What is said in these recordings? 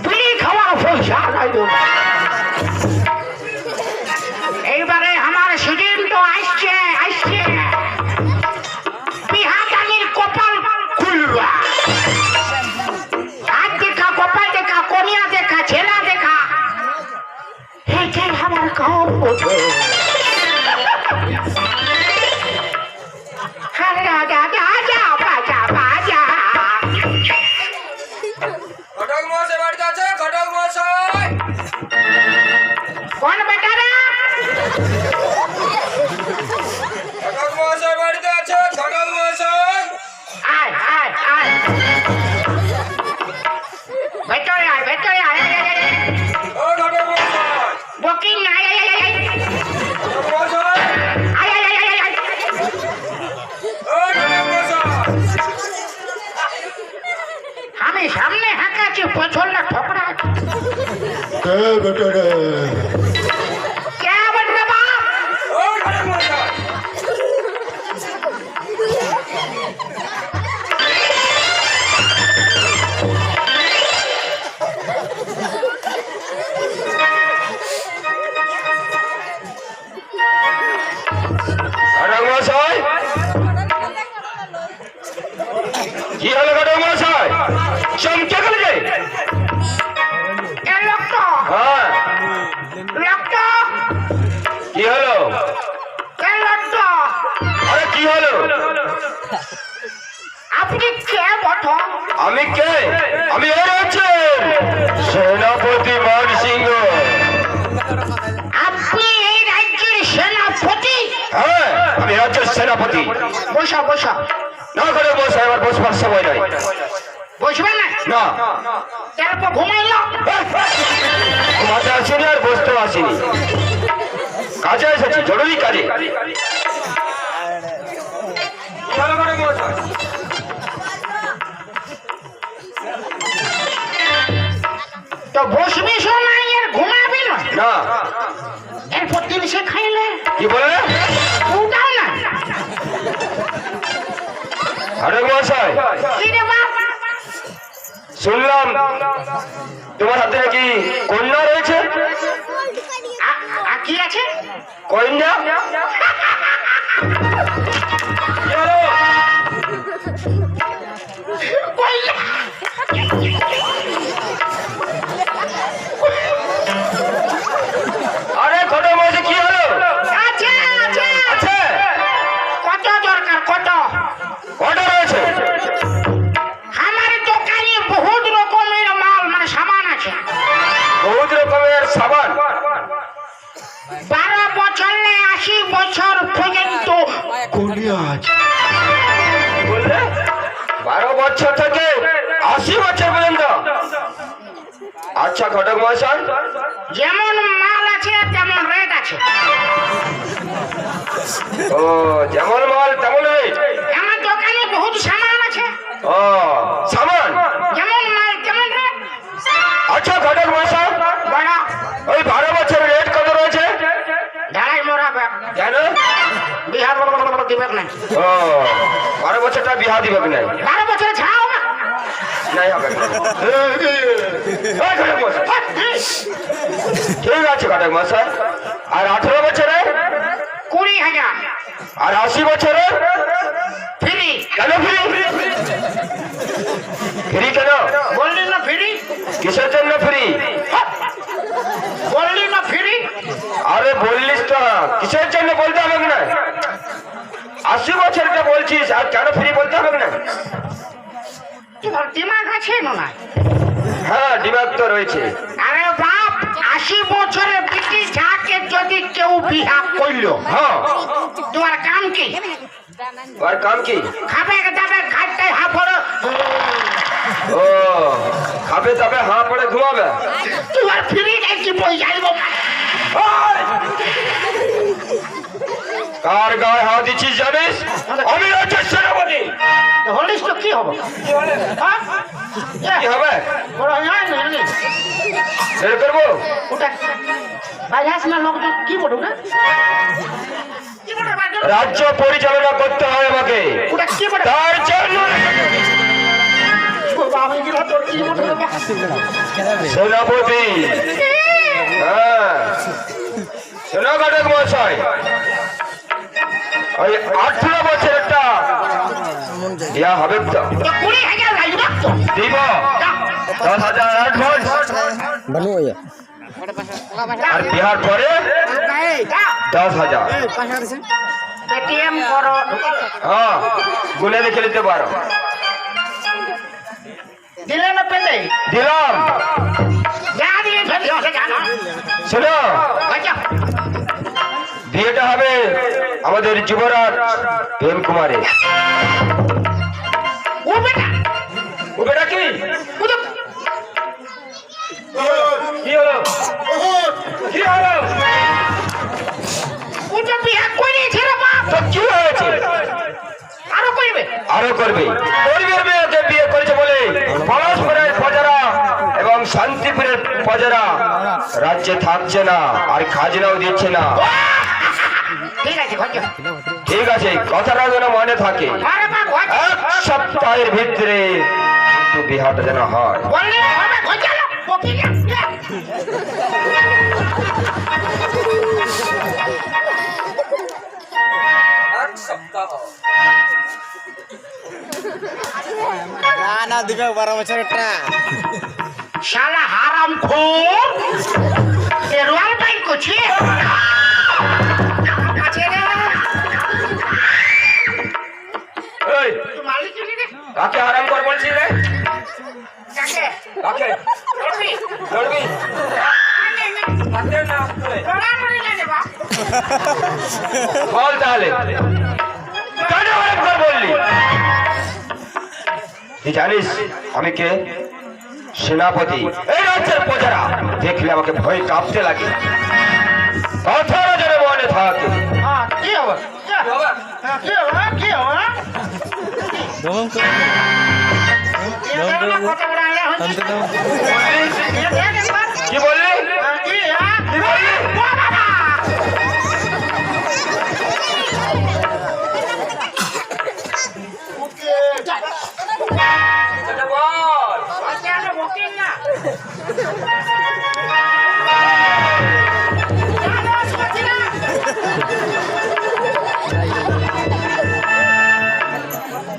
বিড়ি খাওয়ার পয়সা নাই। এইবারে আমার সিজন তো আসছে আসছে, বিহাদানির কপাল খুলবা। হাত দেখা, কপাল দেখা, কনিয়া দেখা, ছেলা দেখা, এইটাই আমার কাম বোঝে। কোন বেটারা? আয় আয় আয়, ভেতরে আয়, ভেতরে আয়। বুকিং নাই। আমি সামনে হাঁকাচ্ছি, পছন্দ ঠোকরা। क्या बन रहा बाप? কি হলো ঘটক মশাই? চমকে গেল যে? হ্যাঁ, কি হলো? আরে কি হলো? আপনি কে বটো? আমি কে? আমি ওর হচ্ছে সেনাপতি মান সিংহ। আপনি এই রাজ্যের সেনাপতি? হ্যাঁ, আমি রাজ্যের সেনাপতি। বসা বসা। না করে বসে, আমার বসবার সময় নাই। বসবে না? না। তারপর ঘুমাইল? ঘুমাতে আসিনি আর বসতেও আসিনি, কাজে এসেছি, জরুরি কাজে। তো বসবি শোনাই আর ঘুমাবি না? না। এরপর দিন সে খাইলে কি বলে? উঠাও না। আরে মশাই, কি রে বাপ? শুনলাম তোমার হাতে নাকি কন্যা রয়েছে। কি আছে? কন্যা? আরে ঘটক মশাই, কি হলো? আছে আছে আছে? কত দরকার? কত কত রয়েছে? আমার দোকানে বহুত রকমের মাল মানে সামান আছে। বহুত রকমের সাবান? 12 বছর 80 বছর পর্যন্ত কলিয়া আছে। বললে 12 বছর থেকে 80 বছর পর্যন্ত? আচ্ছা ঘটক মশাই, যেমন মাল আছে তেমন রেট আছে। ও যেমন মাল তেমন রেট? আমার দোকানে বহুত সামান আছে, ও সামান যেমন মাল তেমন রেট। আচ্ছা ঘটক মশাই, বড় ওই 12 বছরের রেট কত রয়েছে? ঢালাই মরাবে কেন? বিহার দিবে না। ও 12 বছরটা বিহা দিবে কি নাই? 12 বছরে ছাও না। নাই হবে না। এই ঘটক মশাই, ঠিক আছে ঘটক মশাই। আর 18 বছরে? 20,000 আর 80 বছরে? ফ্রি। কেন ফ্রি? ফ্রি কেন? বললি না ফ্রি? কিসের জন্য ফ্রি? বললি না ফ্রি? আরে বললিস তো, কিসের জন্য বলতে হবে না? 80 বছরটা বলছিস, আর কেন ফ্রি বলতে হবে না? তোমার দিমাগ আছে না? হ্যাঁ, দিমাগ তো রয়েছে। আরে বাপ, 80 বছরে বিটি যাকে যদি কেউ বিহা করল, হ্যাঁ, তোমার কাম কি? আর কাম কি? খাবে দাবে খাইতে হাফড়, ও খাবে তবে হাঁ পড়ে ঘুমাবে। তোমার ফ্রি কি বই যাইব? কার গায়ে হাত দিচ্ছিস জানিস? আমি রাজ্যের সেনাপতি। হলিস তো কি হবে? কি হবে? বড় নয় না বের করবো? ওটা বাজাস না লোক কি বলবো না? রাজ্য পরিচালনা করতে হয় আমাকে, ওটা কি বলে? তার জন্য আমি গেলে তোর কি মতো দেবো? সেনাপতি হ্যাঁ সেনা ঘটক মশাই ওই 18 বছরেরটা বিয়া হবে তো? তো 20,000 লাগবে তো। দিব 10,000 অ্যাডভান্স আর বিহার পরে 10,000 পেটিএম করো। হ্যাঁ গুনে দেখে নিতে পারো। দিলে না পেলে? দিলাম। যা দিয়ে ফেলি ওসে জানো। শোনো আচ্ছা বিয়েটা হবে আমাদের যুবরাজ প্রেম কুমারের। ও বেটা ও বেটা কি ও তো কি হলো কি হলো ও তো বিয়ে করেছে রে বাপ। তো কি হয়েছে? আরো করবে? আরো করবে পরিবের মেয়েকে বিয়ে করেছে বলে পলাশপুরের প্রজারা এবং শান্তিপুরের প্রজারা রাজ্যে থাকছে না আর খাজনাও দিচ্ছে না। ঠিক আছে ঘর যা। ঠিক আছে কথাটা যেন মনে থাকে। আরে বাপ ঘর যা। 1 সপ্তাহের ভিতরে কিন্তু বিহারটা যেন হয়। বললে হবে ঘর যা। ওকে যা। না দিবে 12 বছরেরটা শালা হারামখোর এ রোয়াল বাইক করছে কাছে রে এই তুই মালিক রে কাকে আরাম কর বলছি রে? কাকে কাকে করবি লড়বি? কাকে না লড়াই লাগে বাপ বল তাহলে কেন আরাম কর বললি? তুই জানিস আমি কে? সেনাপতি। এই রাজ্যের প্রজারা দেখলে আমাকে ভয় কাঁপতে লাগে। কথাটা যেন মনে থাকে। হ্যাঁ কি হবে কি হবে কি হবে কথা বলা হচ্ছে কি বললি? কি হ্যাঁ কি বললি?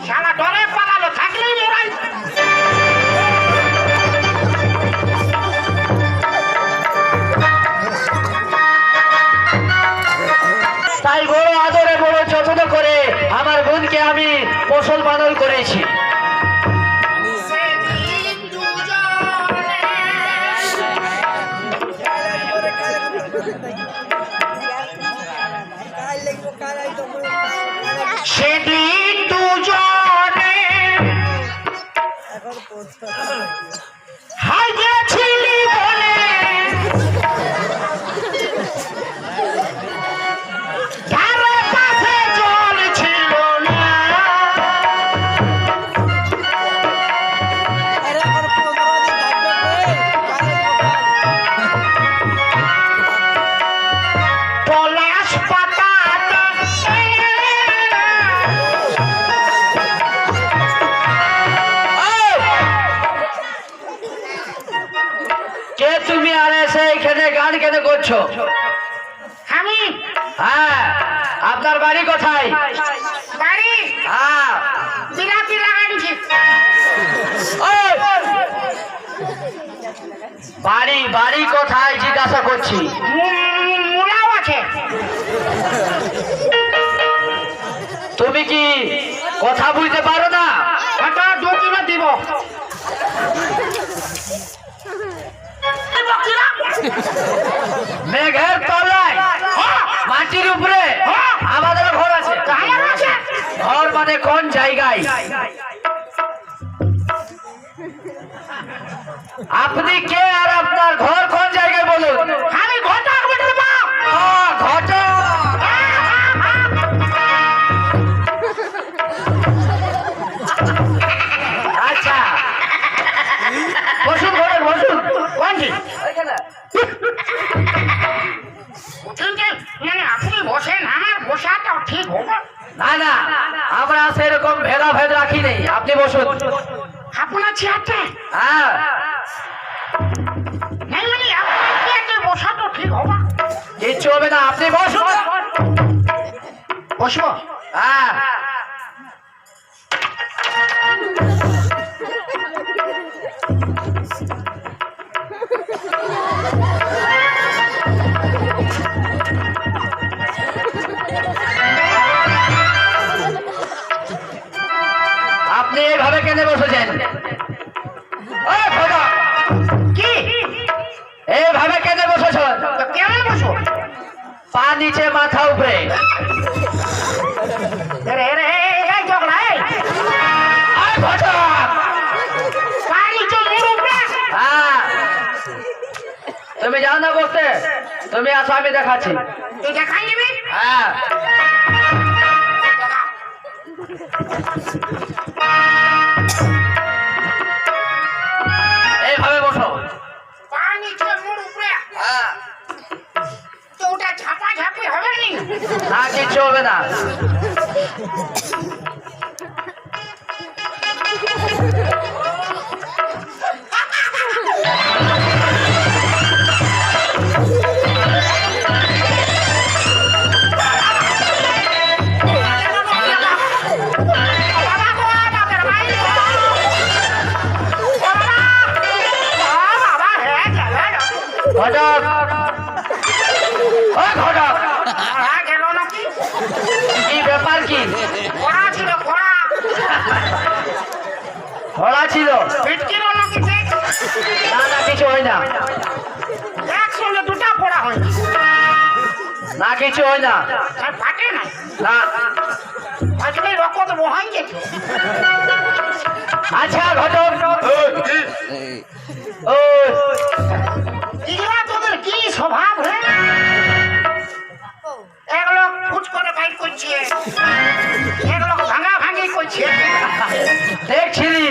শালা ডরে পালালো থাকলেই মোরাই তাই বড় আদরে বড় যত্ন করে আমার বোনকে আমি মুসলমানল করেছি। সেদিন দুজনে হাই গেছিলি বলে ধারে পাশে জল ছিল না পলাশ পাতা কে তুমি আর এসে এখানে গান কেন করছো? আমি হ্যাঁ আপনার বাড়ি কোথায়? বাড়ি হ্যাঁ বিলাতি লাগাইছি ওই! বাড়ি বাড়ি কোথায় জিজ্ঞাসা করছি। মুলাও আছে তুমি কি কথা বুঝতে পারো না? ওটা 2 কিলো দিব মেঘের তলায় মাটির উপরে আমাদের ঘর আছে। আমার আছে ঘর মানে কোন জায়গায়? আপনি কে আর আপনার ঘর কোন জায়গায় বলুন? আমি ঘটা বেটার বাপ ঘটক। আচ্ছা বসুন ঘরের বসুন। কোনটি এখানে। কিন্তু মানে আপনি বসেন আমার বসাটা ঠিক হবে না না আমরা সেরকম ভেদাভেদ রাখি নেই, আপনি বসুন। আপনার চেয়ারটা হ্যাঁ নাই মানে আপনার চেয়ারটা বসা তো ঠিক হবে কিচ্ছু হবে না, আপনি বসুন। বসবো হ্যাঁ আপনি এইভাবে কেন বসেছেন? ওই খোদা, কি এইভাবে কেন বসেছেন? তো কেমন বসবো পা নিচে মাথা উপরে। রে রে এই জগলা এই ওই খোদা, পানি তো মুড় উপরে হ্যাঁ তুমি যাও না বসতে, তুমি আসো আমি দেখাচ্ছি। তুই দেখাই নিবি হ্যাঁ এইভাবে বসো। পানি তো মুড় উপরে হ্যাঁ তো ওটা ঝাপা ঝাপি হবে নি না কিচ্ছু হবে না। বাবা গো বাবার ভাই বাবা হ্যাঁ গেল ঘটক, ওই ঘটক, হ্যাঁ গেল নাকি কি ব্যাপার কি? ঘোড়া ছিল ঘোড়া ঘোড়া ছিল? ফিটকি বলো কি ঠিক না না কিছু হয় না, একসঙ্গে দুটা পড়া হয় না কিছু হয় না। আর ফাটে না না আজকে রকত বহাই গেছে আচ্ছা ঘটক, ও এগুলা তোদের কি স্বভাব রে এক লোক ফুচ করে বাইক করছে এক লোক ভাঙা ভাঙি করছে দেখছিলি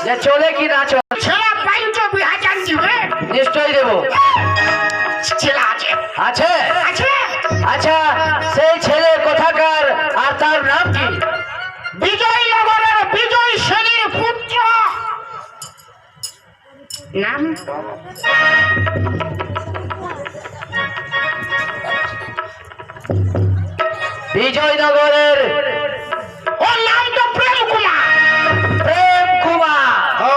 যে চলে কি না চলে? ছেলে পাইছো বিহা জান দিবে নিশ্চয়ই দেবো। ছেলে আছে আছে? আছে আচ্ছা সেই ছেলে কোথাকার আর তার নাম কি? বিজয় নগরের বিজয় সেনের পুত্র নাম বিজয়নগরের ওর নাম তো প্রেম কুমার প্রেম কুমার। ও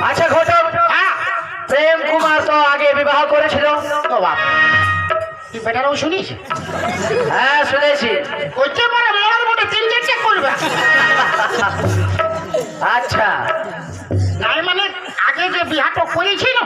আচ্ছা ঘটক, হ্যাঁ প্রেম কুমার তো আগে বিবাহ করেছিল? তো বাপ তুই বেটারও শুনিস হ্যাঁ শুনেছি। করতে পারে মরার মধ্যে তিন চারটে করবে আচ্ছা নাই মানে আগে যে বিহাটা করেছিল